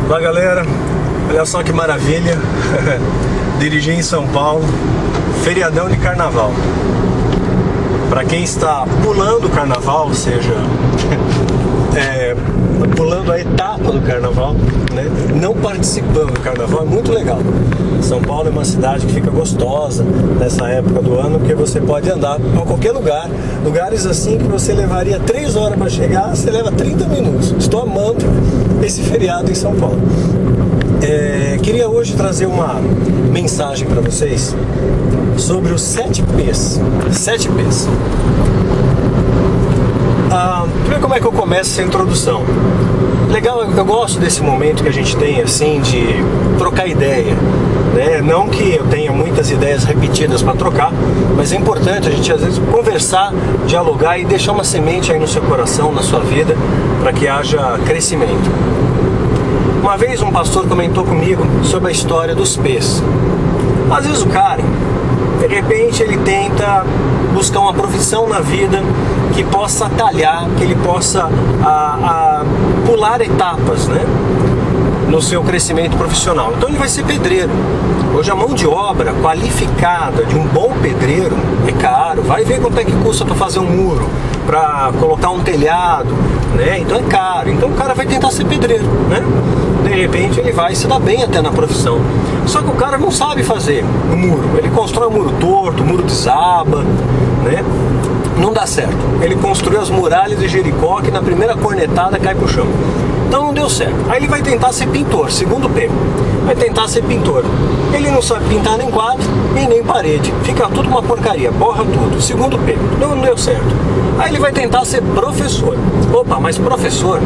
Olá galera, olha só que maravilha. Dirigi em São Paulo, feriadão de carnaval. Para quem está pulando o carnaval, ou seja, pulando a etapa do carnaval, né? Não participando do carnaval, é muito legal. São Paulo é uma cidade que fica gostosa nessa época do ano, porque você pode andar a qualquer lugar, lugares assim que você levaria 3 horas para chegar, você leva 30 minutos. Estou amando esse feriado em São Paulo. Queria hoje trazer uma mensagem para vocês sobre os 7 P's. 7 P's. Primeiro, como é que eu começo essa introdução? Legal, eu gosto desse momento que a gente tem, assim, de trocar ideia, né? Não que eu tenha muitas ideias repetidas para trocar, mas é importante a gente, às vezes, conversar, dialogar e deixar uma semente aí no seu coração, na sua vida, para que haja crescimento. Uma vez um pastor comentou comigo sobre a história dos P's. Às vezes o cara, de repente, ele tenta buscar uma profissão na vida que possa atalhar, que ele possa pular etapas, né, no seu crescimento profissional. Então ele vai ser pedreiro. Hoje a mão de obra qualificada de um bom pedreiro é caro. Vai ver quanto é que custa para fazer um muro, para colocar um telhado, né? Então é caro. Então o cara vai tentar ser pedreiro, né? De repente ele vai se dar bem até na profissão. Só que o cara não sabe fazer o muro. Ele constrói o muro torto, o muro desaba, né? Não dá certo. Ele construiu as muralhas de Jericó, que na primeira cornetada cai pro chão. Então não deu certo. Aí ele vai tentar ser pintor, segundo P. Vai tentar ser pintor. Ele não sabe pintar nem quadro e nem parede. Fica tudo uma porcaria, borra tudo. Segundo P. Não deu certo. Aí ele vai tentar ser professor. Opa, mas professor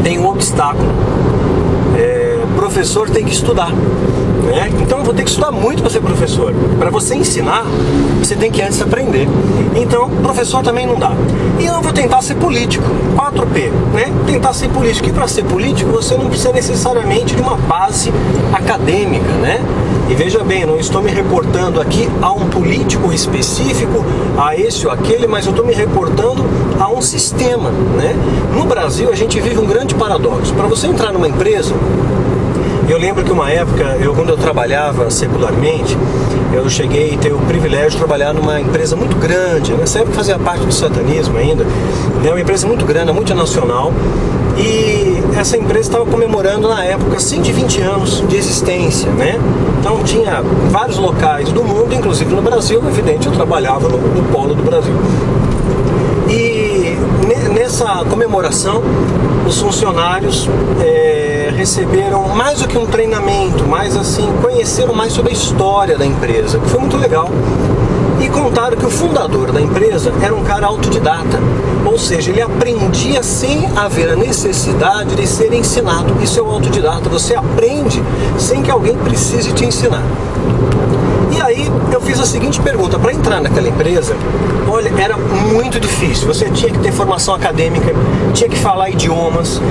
tem um obstáculo. Professor tem que estudar, né? Então eu vou ter que estudar muito para ser professor. Para você ensinar, você tem que antes aprender. Então, professor também não dá. E eu vou tentar ser político, 4P, né? Tentar ser político. E para ser político, você não precisa necessariamente de uma base acadêmica, né? E veja bem, eu não estou me reportando aqui a um político específico, a esse ou aquele, mas eu estou me reportando a um sistema, né? No Brasil, a gente vive um grande paradoxo. Para você entrar numa empresa, eu lembro que uma época, quando eu trabalhava secularmente, eu cheguei a ter o privilégio de trabalhar numa empresa muito grande. Nessa época fazia parte do satanismo ainda. É uma empresa muito grande, multinacional. E essa empresa estava comemorando na época 120 anos de existência, né? Então tinha vários locais do mundo, inclusive no Brasil, evidente, eu trabalhava no polo do Brasil. E nessa comemoração, os funcionários receberam mais do que um treinamento, mas assim, conheceram mais sobre a história da empresa, que foi muito legal. E contaram que o fundador da empresa era um cara autodidata, ou seja, ele aprendia sem haver a necessidade de ser ensinado. Isso é o autodidata, você aprende sem que alguém precise te ensinar. E aí eu fiz a seguinte pergunta: para entrar naquela empresa, olha, era muito difícil. Você tinha que ter formação acadêmica, tinha que falar idiomas,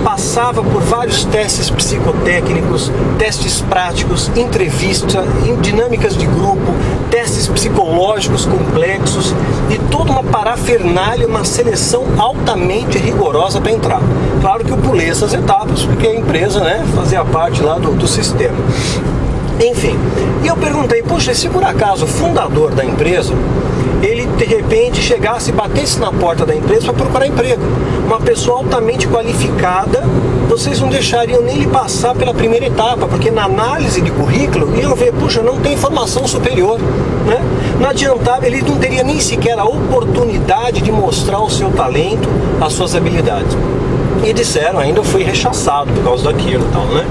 passava por vários testes psicotécnicos, testes práticos, entrevistas, dinâmicas de grupo, testes psicológicos complexos e toda uma parafernália, uma seleção altamente rigorosa para entrar. Claro que eu pulei essas etapas porque a empresa, né, fazia parte lá do sistema. Enfim, e eu perguntei, poxa, se por acaso o fundador da empresa, ele de repente chegasse e batesse na porta da empresa para procurar emprego, uma pessoa altamente qualificada, vocês não deixariam nem ele passar pela primeira etapa, porque na análise de currículo iam ver, puxa, não tem formação superior, né? Não adiantava, ele não teria nem sequer a oportunidade de mostrar o seu talento, as suas habilidades. E disseram, ainda eu fui rechaçado por causa daquilo e tal, né?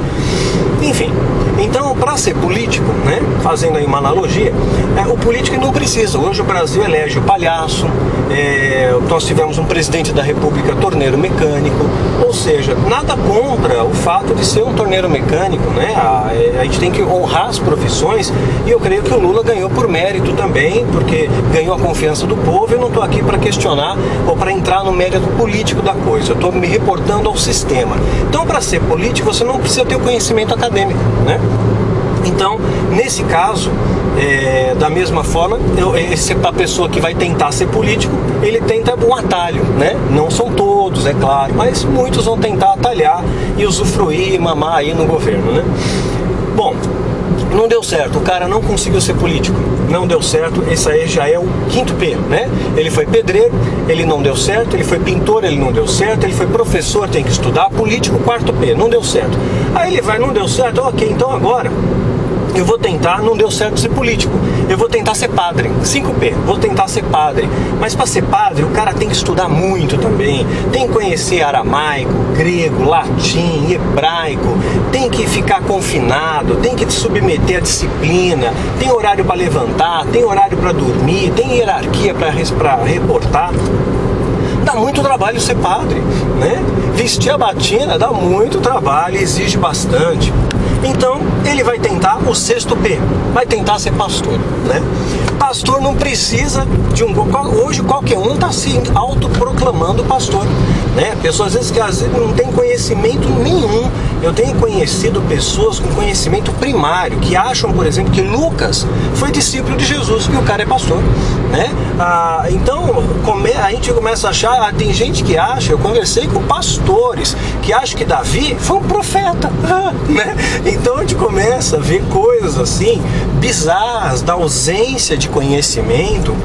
Enfim, então para ser político, né, fazendo aí uma analogia, o político não precisa. Hoje o Brasil elege o palhaço, nós tivemos um presidente da República torneiro mecânico, ou seja, nada contra o fato de ser um torneiro mecânico, né? A gente tem que honrar as profissões e eu creio que o Lula ganhou por mérito também, porque ganhou a confiança do povo. Eu não estou aqui para questionar ou para entrar no mérito político da coisa, eu estou me reportando ao sistema. Então, para ser político, você não precisa ter o conhecimento acadêmico, né? Então, nesse caso, da mesma forma, a pessoa que vai tentar ser político, ele tenta um atalho, né? Não são todos, é claro, mas muitos vão tentar atalhar e usufruir e mamar aí no governo, né? Bom, não deu certo, o cara não conseguiu ser político, não deu certo, esse aí já é o 5º P, né? Ele foi pedreiro, ele não deu certo, ele foi pintor, ele não deu certo, ele foi professor, tem que estudar, político, 4º P, não deu certo. Aí ele vai, não deu certo, ok, então agora eu vou tentar, não deu certo ser político, eu vou tentar ser padre, 5P, vou tentar ser padre. Mas para ser padre, o cara tem que estudar muito também, tem que conhecer aramaico, grego, latim, hebraico, tem que ficar confinado, tem que te submeter à disciplina, tem horário para levantar, tem horário para dormir, tem hierarquia para reportar. Dá muito trabalho ser padre, né? Vestir a batina dá muito trabalho, exige bastante. Então, ele vai tentar o 6º P, vai tentar ser pastor, né? Pastor não precisa de hoje qualquer um está se autoproclamando pastor, né? Pessoas às vezes não tem conhecimento nenhum. Eu tenho conhecido pessoas com conhecimento primário, que acham, por exemplo, que Lucas foi discípulo de Jesus e o cara é pastor, né? Então, a gente começa a achar, tem gente que acha, eu conversei com pastores, que acham que Davi foi um profeta, né? Então a gente começa a ver coisas assim, bizarras, da ausência de conhecimento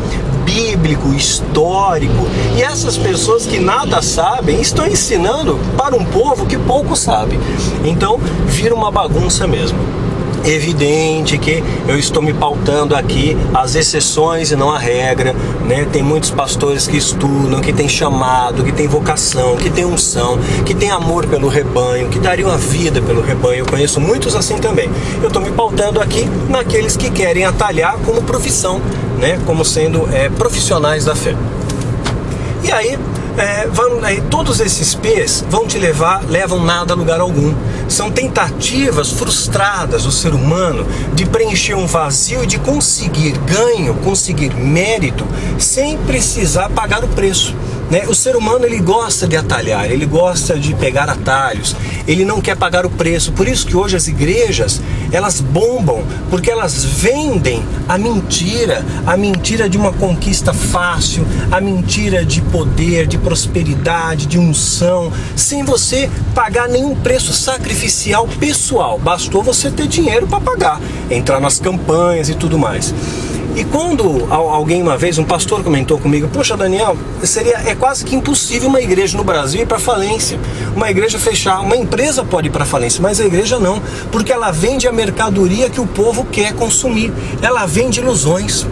bíblico, histórico, e essas pessoas que nada sabem estão ensinando para um povo que pouco sabe. Então vira uma bagunça mesmo. Evidente que eu estou me pautando aqui as exceções e não a regra, né? Tem muitos pastores que estudam, que têm chamado, que têm vocação, que têm unção, que têm amor pelo rebanho, que dariam a vida pelo rebanho. Eu conheço muitos assim também. Eu estou me pautando aqui naqueles que querem atalhar como profissão, né? Como sendo profissionais da fé. E aí, todos esses P's vão te levam nada a lugar algum. São tentativas frustradas do ser humano de preencher um vazio e de conseguir ganho, conseguir mérito, sem precisar pagar o preço, né? O ser humano, ele gosta de atalhar, ele gosta de pegar atalhos, ele não quer pagar o preço. Por isso que hoje as igrejas, elas bombam, porque elas vendem a mentira de uma conquista fácil, a mentira de poder, de prosperidade, de unção, sem você pagar nenhum preço sacrificial pessoal. Bastou você ter dinheiro para pagar, entrar nas campanhas e tudo mais. E quando alguém uma vez, um pastor comentou comigo, poxa Daniel, é quase que impossível uma igreja no Brasil ir para falência, uma igreja fechar, uma empresa pode ir para falência, mas a igreja não, porque ela vende a mercadoria que o povo quer consumir, ela vende ilusões,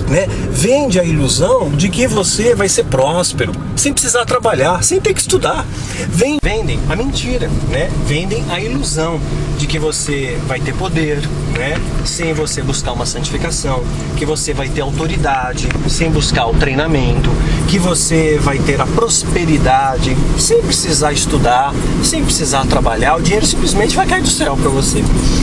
né? Vende a ilusão de que você vai ser próspero, sem precisar trabalhar, sem ter que estudar. Vendem a mentira, né? Vendem a ilusão de que você vai ter poder, né? Sem você buscar uma santificação, que você vai ter autoridade, sem buscar o treinamento, que você vai ter a prosperidade, sem precisar estudar, sem precisar trabalhar, o dinheiro simplesmente vai cair do céu para você.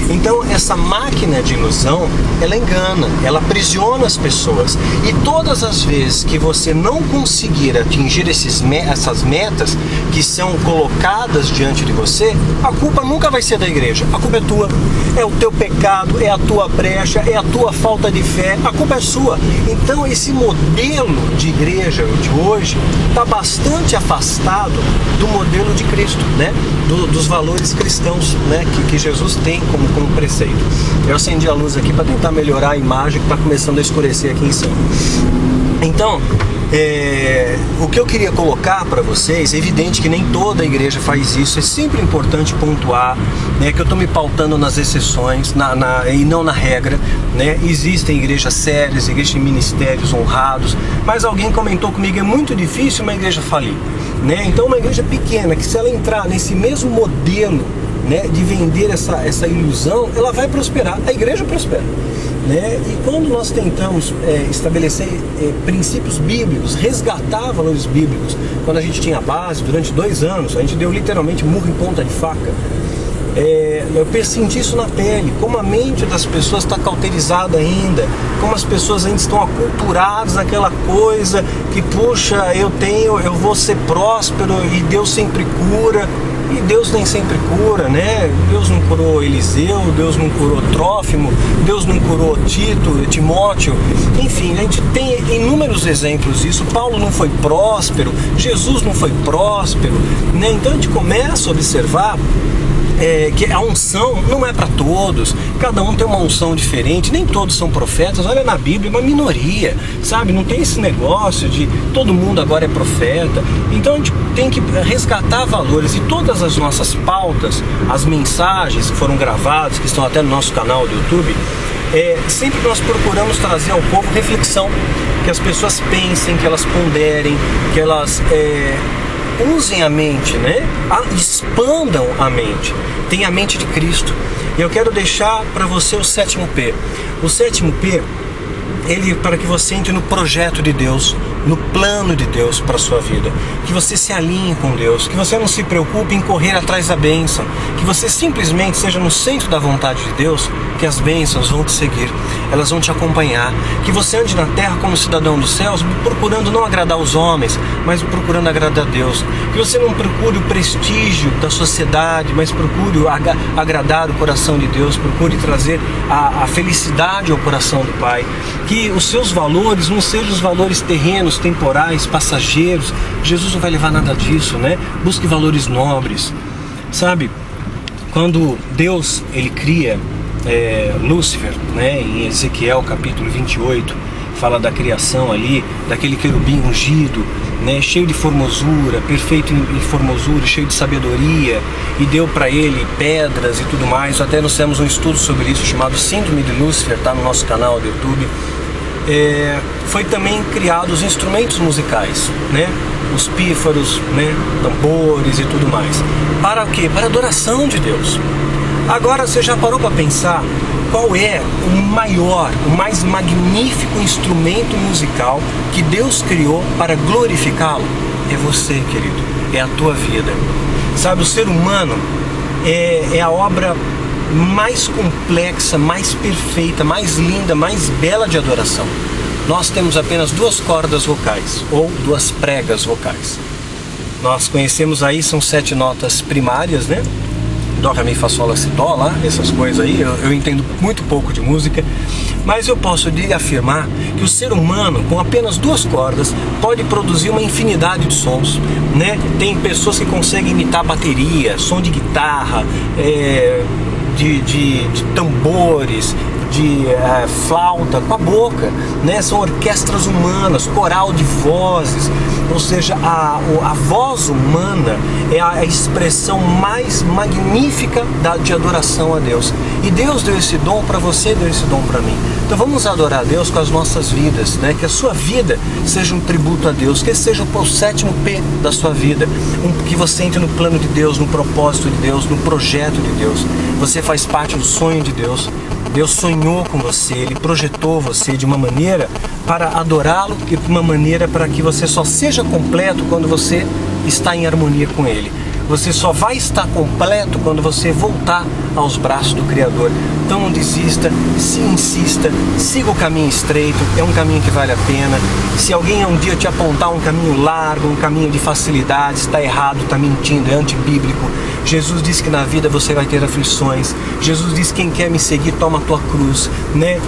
Então essa máquina de ilusão, ela engana, ela aprisiona as pessoas. E todas as vezes que você não conseguir atingir essas metas que são colocadas diante de você, a culpa nunca vai ser da igreja, a culpa é tua, é o teu pecado, é a tua brecha, é a tua falta de fé, a culpa é sua. Então esse modelo de igreja de hoje está bastante afastado do modelo de Cristo, né? Dos valores cristãos, né? que Jesus tem como preceito. Eu acendi a luz aqui para tentar melhorar a imagem que está começando a escurecer aqui em cima. Então, o que eu queria colocar para vocês, é evidente que nem toda igreja faz isso, é sempre importante pontuar, né, que eu estou me pautando nas exceções e não na regra, né? Existem igrejas sérias, igrejas de ministérios honrados, mas alguém comentou comigo, é muito difícil uma igreja falir, né? Então uma igreja pequena, que se ela entrar nesse mesmo modelo, né, de vender essa ilusão, ela vai prosperar, a igreja prospera, né? E quando nós tentamos estabelecer princípios bíblicos, resgatar valores bíblicos, quando a gente tinha base, durante 2 anos, a gente deu literalmente murro em ponta de faca. Eu senti isso na pele, como a mente das pessoas está cauterizada ainda, como as pessoas ainda estão aculturadas naquela coisa que, puxa, eu vou ser próspero e Deus sempre cura. E Deus nem sempre cura, né? Deus não curou Eliseu, Deus não curou Trófimo, Deus não curou Tito, Timóteo. Enfim, a gente tem inúmeros exemplos disso. Paulo não foi próspero, Jesus não foi próspero, né? Então a gente começa a observar que a unção não é para todos, cada um tem uma unção diferente, nem todos são profetas. Olha na Bíblia, uma minoria, sabe? Não tem esse negócio de todo mundo agora é profeta. Então a gente tem que resgatar valores, e todas as nossas pautas, as mensagens que foram gravadas, que estão até no nosso canal do YouTube, sempre nós procuramos trazer ao povo reflexão, que as pessoas pensem, que elas ponderem, que elas usem a mente, né? Expandam a mente. Tem a mente de Cristo. E eu quero deixar para você o 7º P. O 7º P, ele para que você entre no projeto de Deus, no plano de Deus para a sua vida, que você se alinhe com Deus, que você não se preocupe em correr atrás da bênção, que você simplesmente seja no centro da vontade de Deus, que as bênçãos vão te seguir, elas vão te acompanhar, que você ande na terra como cidadão dos céus, procurando não agradar os homens, mas procurando agradar a Deus, que você não procure o prestígio da sociedade, mas procure agradar o coração de Deus, procure trazer a felicidade ao coração do Pai, que os seus valores não sejam os valores terrenos, temporais, passageiros. Jesus não vai levar nada disso, né? Busque valores nobres, sabe? Quando Deus, ele cria Lúcifer, né? Em Ezequiel capítulo 28, fala da criação ali, daquele querubim ungido, né? Cheio de formosura, perfeito em formosura, cheio de sabedoria, e deu para ele pedras e tudo mais. Até nós temos um estudo sobre isso chamado Síndrome de Lúcifer, está no nosso canal do YouTube. Foi também criado os instrumentos musicais, né? Os pífaros, né? Tambores e tudo mais. Para o quê? Para a adoração de Deus. Agora, você já parou para pensar qual é o maior, o mais magnífico instrumento musical que Deus criou para glorificá-lo? É você, querido, é a tua vida. Sabe, o ser humano é a obra mais complexa, mais perfeita, mais linda, mais bela de adoração. Nós temos apenas 2 cordas vocais, ou 2 pregas vocais. Nós conhecemos aí, são 7 notas primárias, né? Dó, Ré, Mi, Fá, Sol, Lá, Si, Dó, lá, essas coisas aí. Eu entendo muito pouco de música, mas eu posso lhe afirmar que o ser humano, com apenas 2 cordas, pode produzir uma infinidade de sons, né? Tem pessoas que conseguem imitar bateria, som de guitarra, de tambores, de flauta com a boca, né? São orquestras humanas, coral de vozes, ou seja, a voz humana é a expressão mais magnífica de adoração a Deus. E Deus deu esse dom para você, deu esse dom para mim. Então vamos adorar a Deus com as nossas vidas, né? Que a sua vida seja um tributo a Deus, que esse seja o 7º P da sua vida, que você entre no plano de Deus, no propósito de Deus, no projeto de Deus. Você faz parte do sonho de Deus. Deus sonhou com você, Ele projetou você de uma maneira para adorá-lo e de uma maneira para que você só seja completo quando você está em harmonia com Ele. Você só vai estar completo quando você voltar aos braços do Criador. Então não desista, se insista, siga o caminho estreito, é um caminho que vale a pena. Se alguém um dia te apontar um caminho largo, um caminho de facilidade, está errado, está mentindo, é antibíblico. Jesus disse que na vida você vai ter aflições. Jesus disse que quem quer me seguir, toma a tua cruz, né?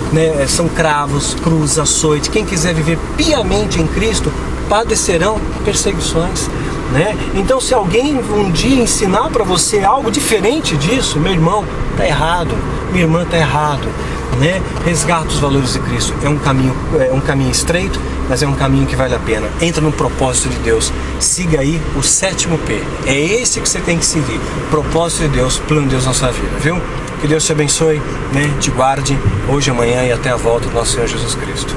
São cravos, cruz, açoite. Quem quiser viver piamente em Cristo, padecerão perseguições, né? Então, se alguém um dia ensinar para você algo diferente disso, meu irmão, está errado, minha irmã, está errado, né? Resgata os valores de Cristo. É um caminho estreito, mas é um caminho que vale a pena. Entra no propósito de Deus. Siga aí o 7º P. É esse que você tem que seguir. Propósito de Deus, plano de Deus na sua vida, viu? Que Deus te abençoe, né? Te guarde hoje, amanhã e até a volta do nosso Senhor Jesus Cristo.